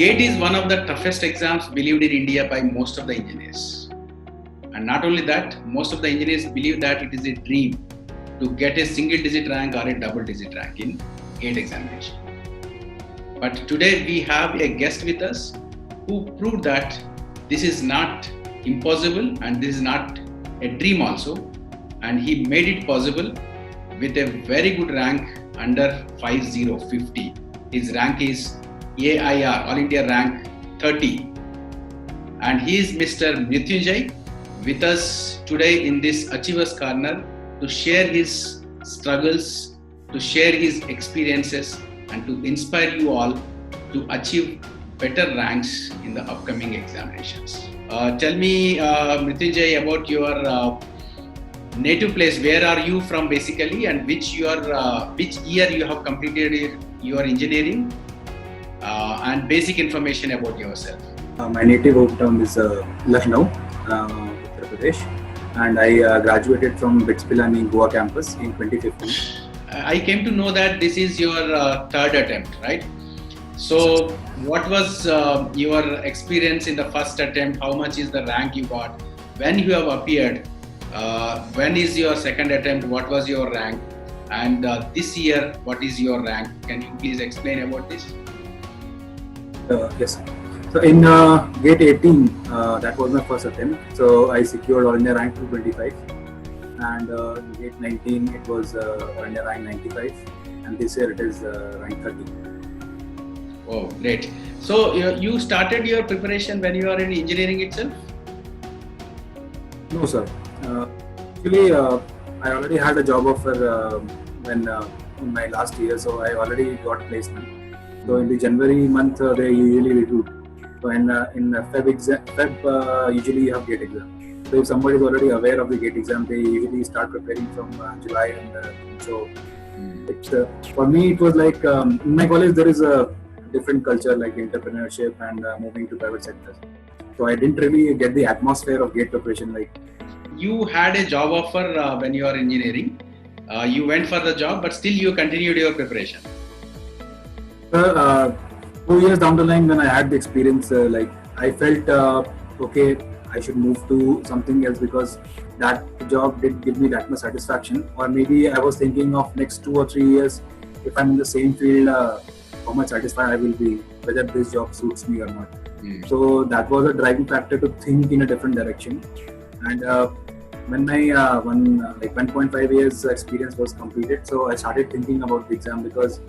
GATE is one of the toughest exams believed in India by most of the engineers. And not only that, most of the engineers believe that it is a dream to get a single digit rank or a double digit rank in GATE examination. But today we have a guest with us who proved that this is not impossible and this is not a dream also. And he made it possible with a very good rank under 50. His rank is AIR, All India rank 30. And he is Mr. Mrityunjay with us today in this Achievers Corner to share his struggles, to share his experiences and to inspire you all to achieve better ranks in the upcoming examinations. Tell me, Mrityunjay, about your native place. Where are you from basically, and which year you have completed your engineering, and basic information about yourself. My native hometown is Lucknow, Uttar Pradesh, and I graduated from BITS Pilani Goa campus in 2015. I came to know that this is your third attempt, right? So what was your experience in the first attempt? How much is the rank you got? When you have appeared, when is your second attempt? What was your rank? And this year, what is your rank? Can you please explain about this? Yes. So in GATE 18, that was my first attempt. So I secured All India rank 225, and in GATE 19 it was All India rank 95, and this year it is rank 30. Oh, great! So you started your preparation when you are in engineering itself? No, sir. Actually, I already had a job offer when in my last year, so I already got placement. So in the January month, they usually recruit. So in Feb usually you have GATE exam. So if somebody is already aware of the GATE exam, they usually start preparing from July. And so it's, for me, it was like in my college there is a different culture like entrepreneurship and moving to private sectors. So I didn't really get the atmosphere of GATE preparation. Like, you had a job offer when you are engineering. You went for the job, but still you continued your preparation. 2 years down the line, when I had the experience, like I felt okay, I should move to something else because that job did give me that much satisfaction. Or maybe I was thinking of next 2 or 3 years, if I'm in the same field, how much satisfied I will be, whether this job suits me or not. So that was a driving factor to think in a different direction. And when my 1.5 years experience was completed, so I started thinking about the exam because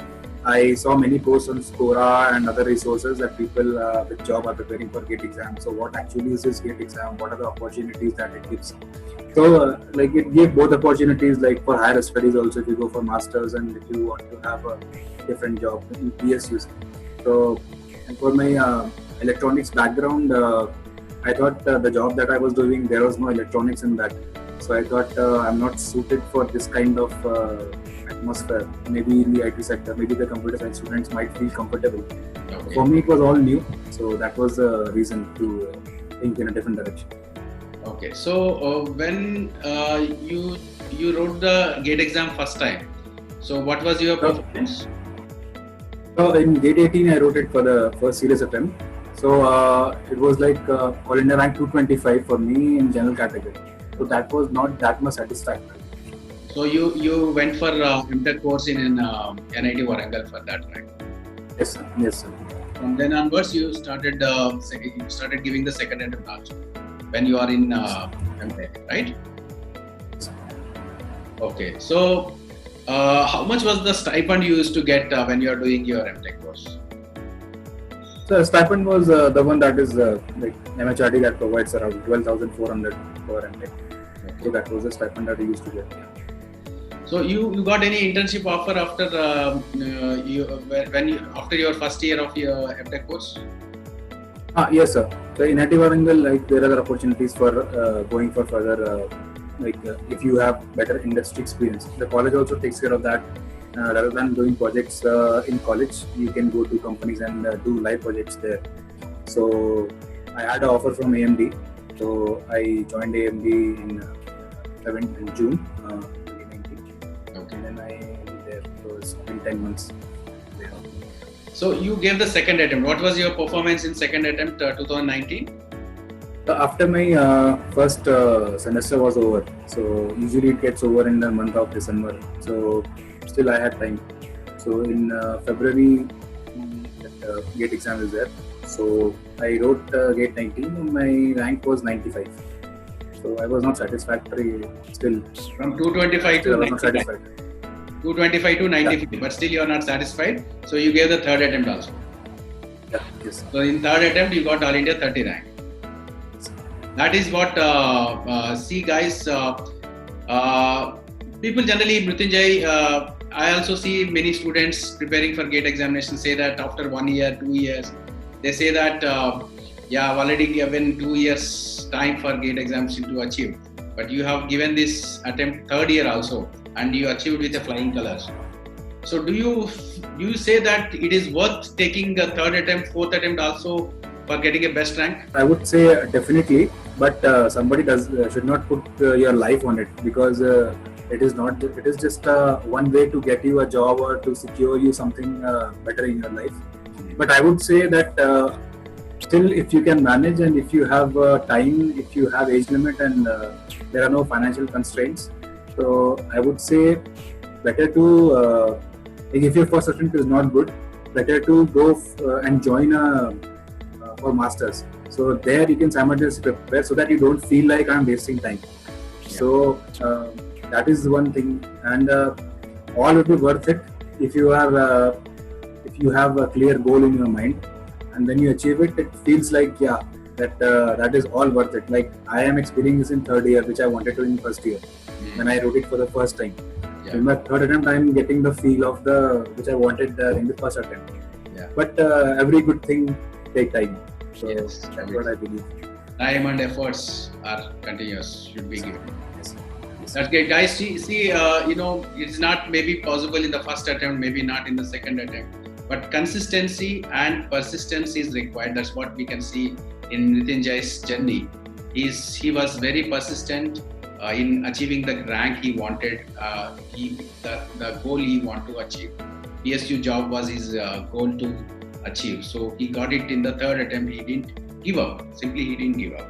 I saw many posts on Scora and other resources that people with job are preparing for GATE exam. So what actually is this GATE exam? What are the opportunities that it gives? So like it gave both opportunities, like for higher studies also, if you go for masters and if you want to have a different job in PSUs. So and for my electronics background, I thought the job that I was doing, there was no electronics in that. So I thought I'm not suited for this kind of atmosphere. Maybe in the IT sector, maybe the computer science students might feel comfortable. Okay. For me, it was all new. So that was the reason to think in a different direction. Okay. So when you wrote the GATE exam first time, so what was your performance? So in GATE 18, I wrote it for the first serious attempt. So it was like All India rank 225 for me in general category. So that was not that much satisfactory. So you went for MTech course in NIT Warangal for that, right? Yes, sir. Yes, sir. From then onwards, you started giving the second attempt also when you are in MTech, right? Yes, sir. Okay. So how much was the stipend you used to get when you are doing your MTech course? So stipend was the one that is like MHRD that provides around 12,400 per MTech. Okay. So that was the stipend that I used to get. So you got any internship offer after after your first year of your MTech course? Yes, sir. So in NIT Warangal, like there are opportunities for going for further, if you have better industry experience. The college also takes care of that. Rather than doing projects in college, you can go to companies and do live projects there. So I had an offer from AMD. So I joined AMD in June 2019. Okay. And then I was there for 10 months. So you gave the second attempt. What was your performance in second attempt 2019? After my first semester was over, so usually it gets over in the month of December. So still I had time. So in February, GATE exam is there. So I wrote GATE 19 and my rank was 95. So I was not satisfactory still. From 225 Still to I was not 95. satisfied. 225 to 95, but still you are not satisfied. So you gave the third attempt also. Yeah, yes. So in third attempt, you got All India 30 rank. That is what, see guys, people generally, Mrityunjay, I also see many students preparing for GATE examination say that after 1 year, 2 years, they say that, I've already given 2 years time for GATE examination to achieve. But you have given this attempt third year also, and you achieved with the flying colors. So do you say that it is worth taking the third attempt, fourth attempt also for getting a best rank? I would say definitely, but somebody should not put your life on it, because it is just one way to get you a job or to secure you something better in your life. But I would say that still, if you can manage and if you have time, if you have age limit and there are no financial constraints, so I would say better to if your first attempt is not good, better to go and join for masters. So there you can simultaneously prepare so that you don't feel like I'm wasting time. Yeah. So that is one thing, and all will be worth it if you have a clear goal in your mind, and when you achieve it, it feels like that is all worth it. Like I am experiencing this in third year, which I wanted to in first year when I wrote it for the first time. Yeah. In my third attempt, I am getting the feel of which I wanted in the first attempt. Yeah. But every good thing take time. So yes, that's what I believe. Time and efforts are continuous, should be given. Yes. That's great, guys. See, it's not maybe possible in the first attempt, maybe not in the second attempt, but consistency and persistence is required. That's what we can see in Mrityunjay's journey. He was very persistent in achieving the rank he wanted. The goal he wanted to achieve. PSU job was his goal to achieve. So he got it in the third attempt. He didn't give up. Simply, he didn't give up.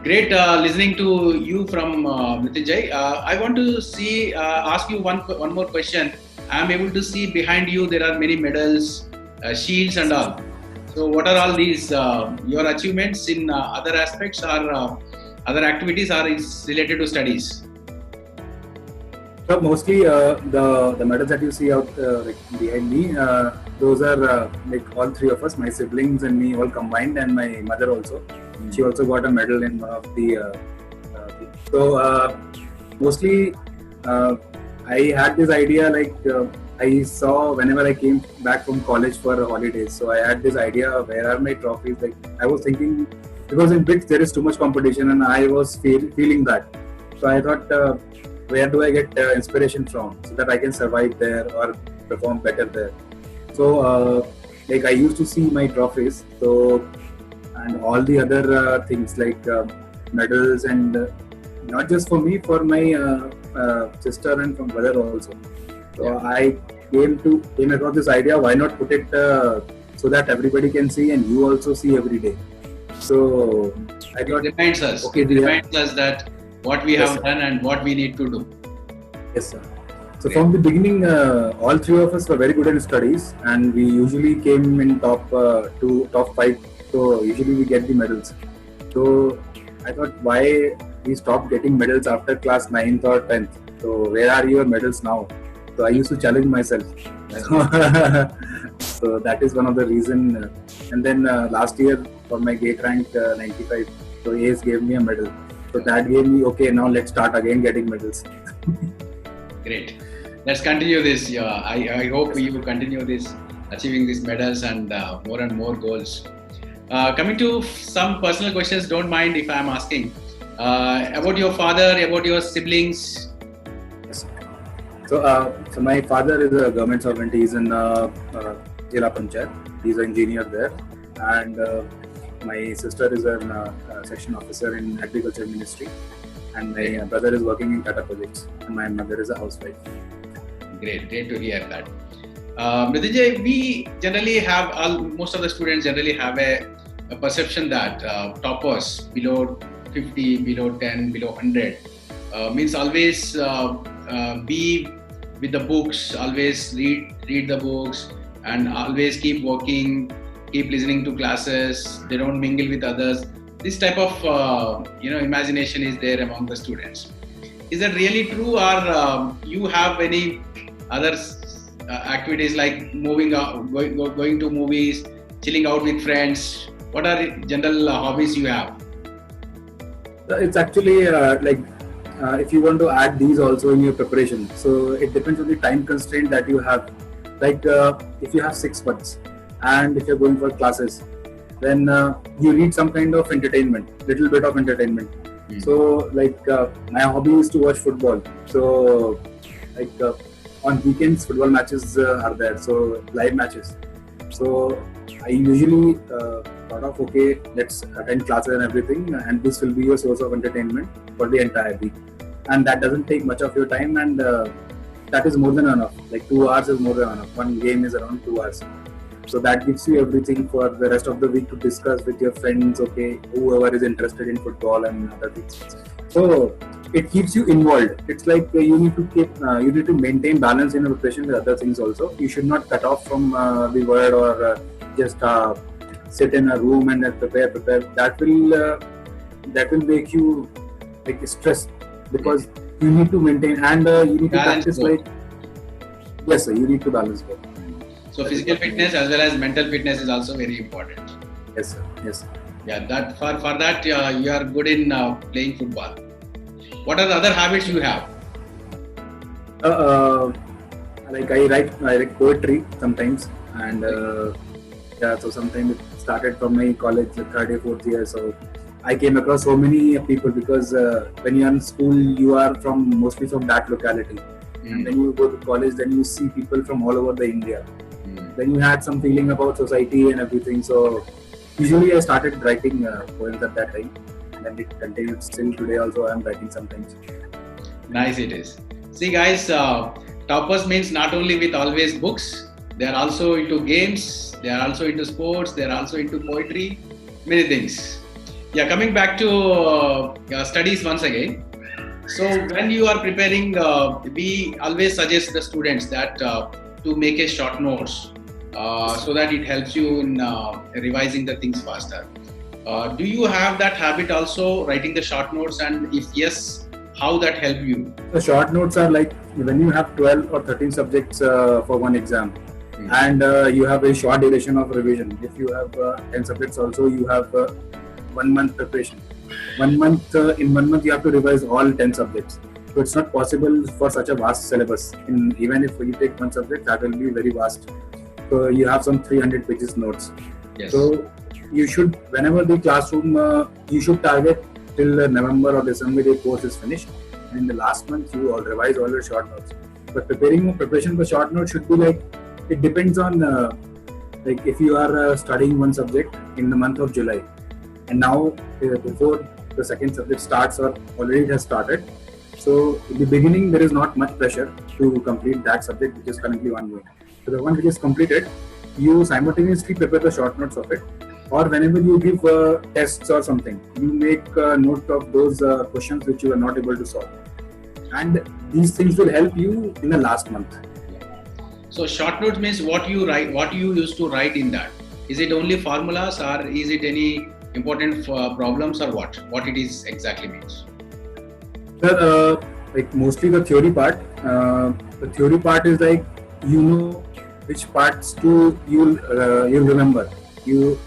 Great listening to you from Mrityunjay. I want to ask you one more question. I am able to see behind you there are many medals, shields and all. So what are all these your achievements in other aspects or other activities, or is related to studies? So mostly the medals that you see out behind me, those are like all three of us, my siblings and me all combined, and my mother also. She also got a medal in one of the. Mostly I had this idea, like I saw whenever I came back from college for holidays. So I had this idea, where are my trophies? Like I was thinking, because in BITS there is too much competition, and I was feeling that. So I thought, where do I get inspiration from so that I can survive there or perform better there? So like I used to see my trophies, so and all the other things like medals, and not just for me, for my sister and from brother also. So I came across this idea, why not put it so that everybody can see and you also see every day. So I thought, it reminds us. Okay, it reminds us that what we have done and what we need to do. Yes, sir. So from the beginning, all three of us were very good in studies, and we usually came in top 5. So usually we get the medals. So I thought, why we stopped getting medals after class 9th or 10th? So where are your medals now? So I used to challenge myself. So that is one of the reason. And then last year for my GATE rank 95, so ACE gave me a medal. So that gave me, okay, now let's start again getting medals. Great. Let's continue this. I hope you will continue this, achieving these medals and more goals. Coming to some personal questions, don't mind if I'm asking. About your father, about your siblings. Yes. So my father is a government servant. He's in Jila Panchayat. He's an engineer there. And my sister is a section officer in Agriculture Ministry. And my brother is working in Tata Projects. And my mother is a housewife. Great to hear that. Mrityunjay, we generally have most of the students generally have a perception that toppers below 50, below 10, below 100 means always be with the books, always read the books, and always keep working, keep listening to classes. They don't mingle with others. This type of imagination is there among the students. Is that really true, or you have any other activities like moving out, going to movies, chilling out with friends? What are general hobbies you have? It's actually if you want to add these also in your preparation. So it depends on the time constraint that you have. Like if you have 6 months and if you're going for classes, then you need some kind of entertainment, little bit of entertainment. So my hobby is to watch football. So on weekends football matches are there, so live matches. So I usually thought of, okay, let's attend classes and everything, and this will be your source of entertainment for the entire week. And that doesn't take much of your time, and that is more than enough. Like 2 hours is more than enough. One game is around 2 hours. So that gives you everything for the rest of the week to discuss with your friends, okay, whoever is interested in football and other things. So it keeps you involved. It's like you need to maintain balance in your preparation with other things also. You should not cut off from the word or just sit in a room and prepare. That will make you like stressed, because you need to maintain and you need to practice both. Yes, sir, you need to balance both. So physical fitness as well as mental fitness is also very important. Yes, sir. Yes. Yeah, that for that you are good in playing football. What are the other habits you have? Like I write poetry sometimes, and so sometimes it started from my college, third year, fourth year. So I came across so many people, because when you are in school, you are mostly from that locality. And then you go to college, then you see people from all over the India. Then you had some feeling about society and everything. So usually I started writing poems at that time, and it continued still today. Also I am writing sometimes. Nice it is. See guys, toppers means not only with always books, they are also into games, they are also into sports, they are also into poetry, many things. Yeah, coming back to studies once again. So when you are preparing, we always suggest the students that to make a short notes so that it helps you in revising the things faster. Do you have that habit also, writing the short notes, and if yes, how that help you? The short notes are like when you have 12 or 13 subjects for one exam, and you have a short duration of revision. If you have 10 subjects also, you have 1 month preparation. 1 month, in 1 month you have to revise all 10 subjects. So it's not possible for such a vast syllabus. Even if you take one subject, that will be very vast. So you have some 300 pages notes. Yes. So you should, whenever the classroom, you should target till November or December the course is finished. And in the last month, you all revise all your short notes. But preparation for short notes should be like, it depends on like if you are studying one subject in the month of July, and now before the second subject starts or already it has started. So in the beginning, there is not much pressure to complete that subject which is currently ongoing. So the one which is completed, you simultaneously prepare the short notes of it. Or whenever you give tests or something, you make a note of those questions which you are not able to solve. And these things will help you in the last month. So short notes means what you write, what you used to write in that. Is it only formulas, or is it any important problems, or what it is exactly means? Like mostly the theory part. The theory part is like, you know which parts you'll remember.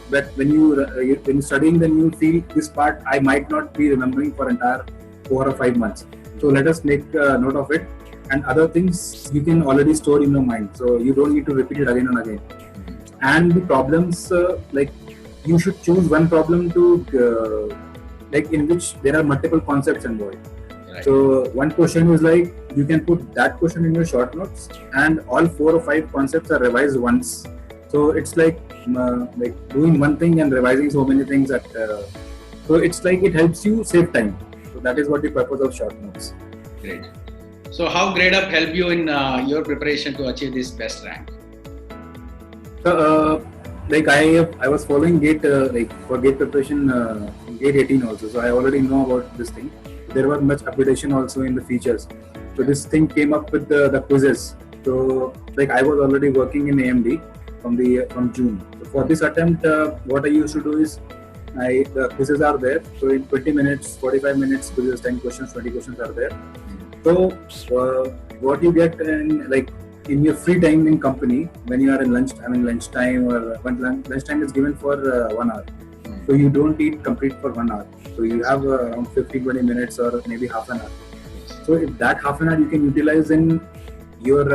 But when you're studying, then you feel this part I might not be remembering for entire 4 or 5 months. So let us make a note of it, and other things you can already store in your mind. So you don't need to repeat it again and again. And the problems, like you should choose one problem to like in which there are multiple concepts involved. Right. So one question is like, you can put that question in your short notes, and all 4 or 5 concepts are revised once. So it's like doing one thing and revising so many things that so it's like it helps you save time. So that is what the purpose of short notes. Great. So how GradeUp help you in your preparation to achieve this best rank? So, like I was following Gate like for Gate preparation, Gate 18 also. So I already know about this thing. There was much upgradation also in the features. So this thing came up with the quizzes. So like I was already working in AMD from June. So for this attempt, what I used to do is the quizzes are there. So in 20 minutes, 45 minutes, quizzes, 10 questions, 20 questions are there. So what you get in your free time in company when you are in lunchtime or when lunchtime is given for 1 hour. So you don't eat complete for 1 hour. So you have around 15-20 minutes or maybe half an hour. So if that half an hour you can utilize in your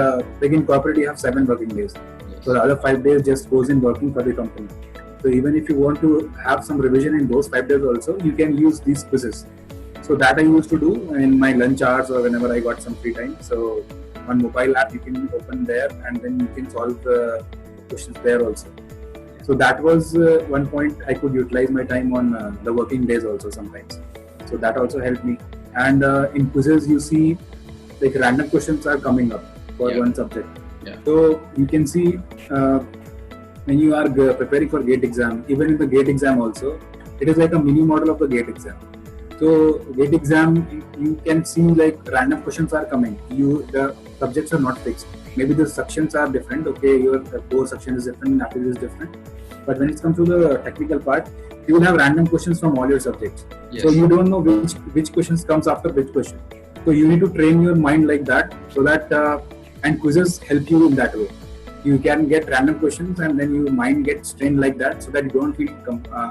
like in corporate you have 7 working days. So the other 5 days just goes in working for the company. So even if you want to have some revision in those 5 days also, you can use these quizzes. So that I used to do in my lunch hours or whenever I got some free time. So on mobile app you can open there and then you can solve questions there also. So that was one point I could utilize my time on the working days also sometimes. So that also helped me. And in quizzes you see like random questions are coming up for one subject. So you can see when you are preparing for GATE exam, even in the GATE exam also, it is like a mini model of the GATE exam. So GATE exam, you can see like random questions are coming. The subjects are not fixed. Maybe the sections are different. Okay, your core section is different, aptitude is different. But when it comes to the technical part, you will have random questions from all your subjects. So you don't know which questions comes after which question. So you need to train your mind like that, so that and quizzes help you in that way. You can get random questions and then your mind gets trained like that, so that you don't feel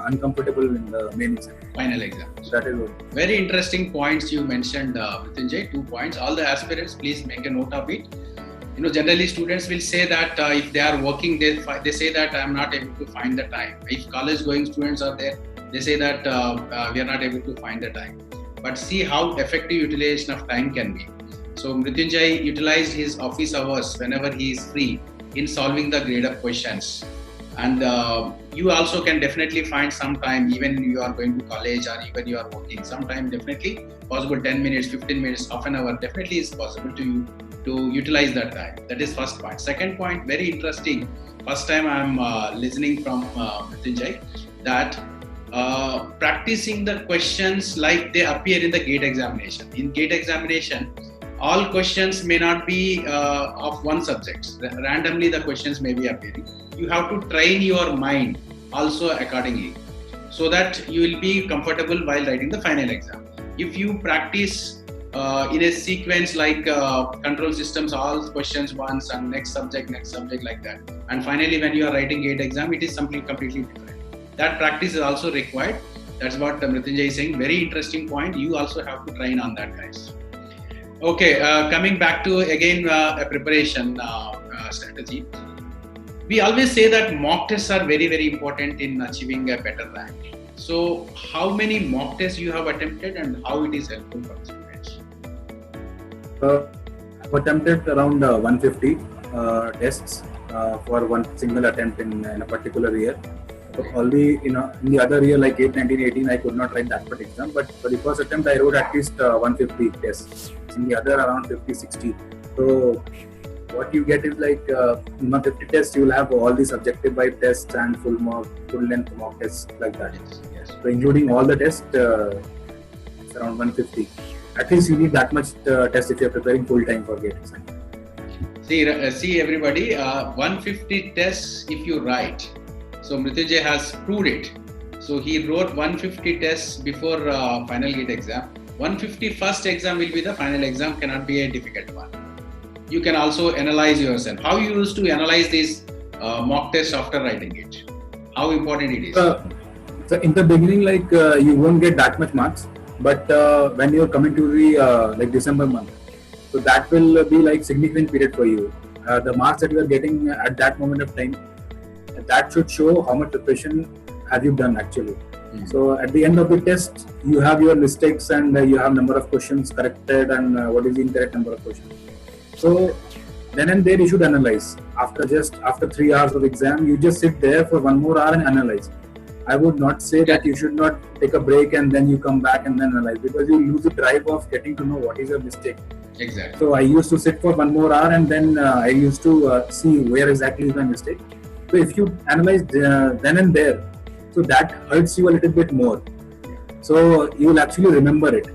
uncomfortable in the main exam. Final exam. So that is what. Very interesting points you mentioned, Mrityunjay. 2 points. All the aspirants, please make a note of it. Generally students will say that if they are working, they say that I am not able to find the time. If college going students are there, they say that we are not able to find the time. But see how effective utilization of time can be. So Mrityunjay utilized his office hours whenever he is free in solving the grade up questions. And you also can definitely find some time, even you are going to college or even you are working, sometime definitely possible, 10 minutes, 15 minutes, half an hour, definitely is possible to utilize that time. That is first point. Second point, very interesting. First time I am listening from Mrityunjay that practicing the questions like they appear in the GATE examination. In GATE examination, all questions may not be of one subject. Randomly the questions may be appearing. You have to train your mind also accordingly, so that you will be comfortable while writing the final exam. If you practice in a sequence like control systems, all questions once and next subject like that, and finally when you are writing GATE exam, it is something completely different. That practice is also required. That's what Mrityunjay is saying. Very interesting point. You also have to train on that, guys. Okay, coming back to again a preparation strategy. We always say that mock tests are very, very important in achieving a better rank. So how many mock tests you have attempted and how it is helpful for students? I've attempted around 150 tests for one single attempt in a particular year. So only in the other year like 1918 I could not write that particular exam, but for the first attempt I wrote at least 150 tests. In the other around 50-60. So what you get is like 50 tests, you will have all the subjective vibe tests and full length mock tests like that. Yes. So including all the tests, it's around 150. At least you need that much test if you are preparing full time for GATE exam. See everybody, 150 tests if you write. So Mrityunjay has proved it. So he wrote 150 tests before final GATE exam. 150 first exam will be the final exam, cannot be a difficult one. You can also analyze yourself. How you used to analyze these mock tests after writing it? How important it is? So in the beginning, like you won't get that much marks, but when you're coming to the like December month, so that will be like significant period for you. The marks that you are getting at that moment of time, that should show how much preparation have you done actually. So at the end of the test, you have your mistakes and you have number of questions corrected and what is the incorrect number of questions. So then and there you should analyze. After 3 hours of exam, you just sit there for 1 more hour and analyze. I would not say that you should not take a break and then you come back and then analyze, because you lose the drive of getting to know what is your mistake. Exactly. So I used to sit for 1 more hour and then I used to see where exactly is my mistake. So if you analyze then and there, so that hurts you a little bit more. So you will actually remember it.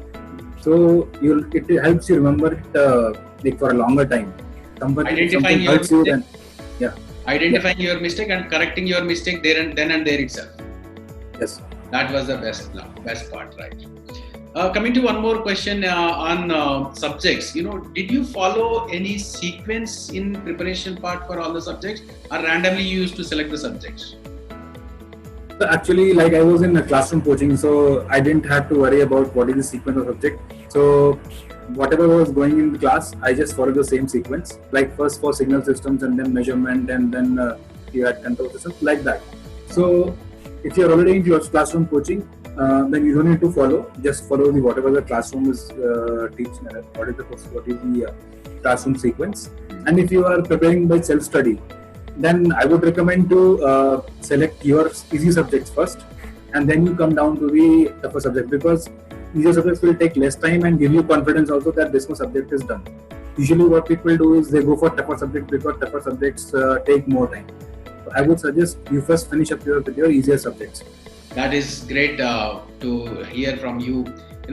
So it helps you remember it like for a longer time. Identifying your hurts you, mistake. Then, Identifying your mistake and correcting your mistake then and there itself. Yes. That was the best part, right? Coming to one more question on subjects, did you follow any sequence in preparation part for all the subjects, or randomly you used to select the subjects? So actually, like I was in a classroom coaching, so I didn't have to worry about what is the sequence of subject. So whatever was going in the class, I just followed the same sequence. Like first for signal systems, and then measurement, and then you had control systems, like that. So if you're already in your classroom coaching, then you don't need to follow. Just follow whatever the classroom is teaching. What is the classroom sequence? And if you are preparing by self-study, then I would recommend to select your easy subjects first, and then you come down to the tougher subject, because easier subjects will take less time and give you confidence also that this subject is done. Usually what people do is they go for tougher subjects because tougher subjects take more time. So I would suggest you first finish up with your easier subjects. That is great to hear from you.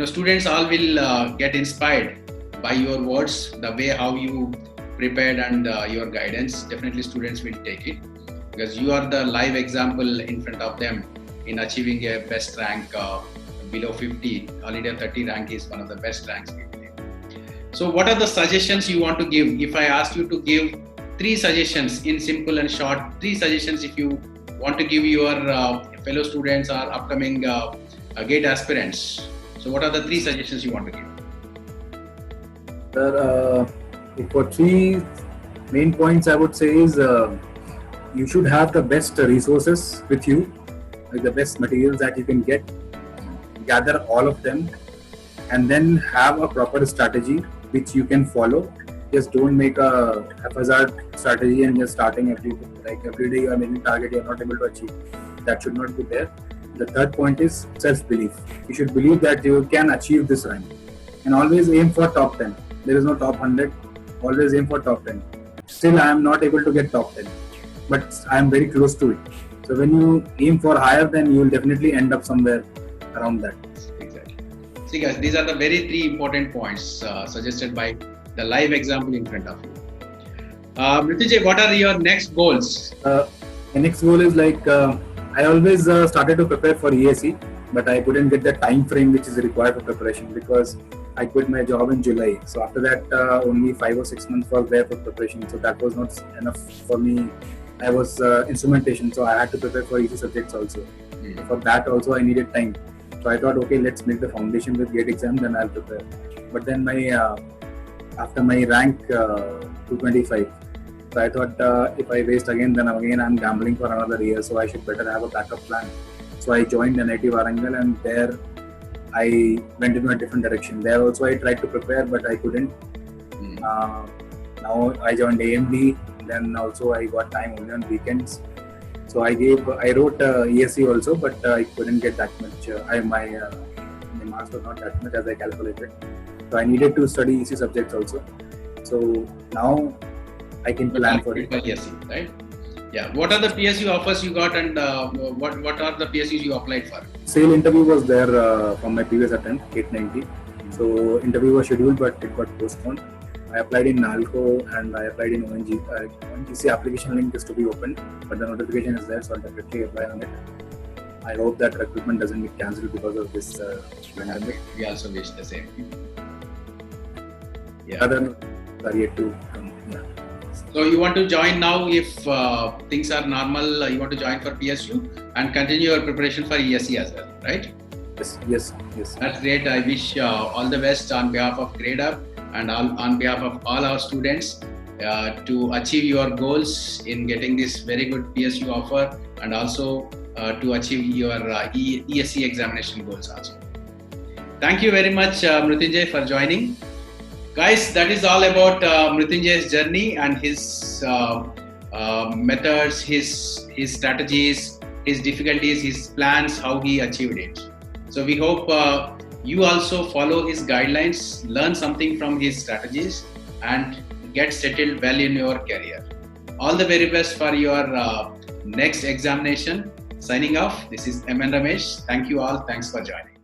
Students all will get inspired by your words, the way how you prepared and your guidance. Definitely students will take it, because you are the live example in front of them in achieving a best rank below 50. All India 30 rank is one of the best ranks we believe. So what are the suggestions you want to give? If I ask you to give 3 suggestions in simple and short, 3 suggestions if you want to give your fellow students or upcoming GATE aspirants. So what are the 3 suggestions you want to give? For 3 main points, I would say is you should have the best resources with you, like the best materials that you can get, gather all of them, and then have a proper strategy which you can follow. Just don't make a haphazard strategy and just starting every day you are making target you are not able to achieve. That should not be there. The third point is self-belief. You should believe that you can achieve this rank, and always aim for top 10. There is no top 100. Always aim for top 10. Still, I am not able to get top 10, but I am very close to it. So when you aim for higher, then you will definitely end up somewhere around that. Exactly. See guys, these are the very 3 important points suggested by the live example in front of you. Mrityunjay, what are your next goals? The next goal is I always started to prepare for ESE, but I couldn't get the time frame which is required for preparation because I quit my job in July. So after that, only 5 or 6 months was there for preparation. So that was not enough for me. I was instrumentation, so I had to prepare for easy subjects also. For that also, I needed time. So I thought, okay, let's make the foundation with GATE exam, then I'll prepare. But then after my rank 225, so I thought if I waste again, then again I'm gambling for another year. So I should better have a backup plan. So I joined NIT Warangal, and there I went in a different direction. There also I tried to prepare, but I couldn't. Now I joined AMD. Then also I got time only on weekends. So I wrote ESE also, but I couldn't get that much. My marks were not that much as I calculated. So I needed to study ESE subjects also. So now I can plan for it. ESE, right? Yeah. What are the PSU offers you got, and what are the PSUs you applied for? SAIL interview was there from my previous attempt, 890. So interview was scheduled, but it got postponed. I applied in NALCO and I applied in ONGC. Application link is to be opened, but the notification is there, so I'll definitely apply on it. I hope that recruitment doesn't get cancelled because of this pandemic. We also wish the same. Yeah. Other are yet to come. Yeah. So you want to join now if things are normal, you want to join for PSU and continue your preparation for ESE as well, right? Yes. That's great. I wish all the best on behalf of GradeUp and on behalf of all our students to achieve your goals in getting this very good PSU offer, and also to achieve your ESE examination goals also. Thank you very much, Mrityunjay, for joining. Guys, that is all about Mrityunjay's journey and his methods, his strategies, his difficulties, his plans, how he achieved it. So we hope you also follow his guidelines, learn something from his strategies, and get settled well in your career. All the very best for your next examination. Signing off, this is MN Ramesh. Thank you all. Thanks for joining.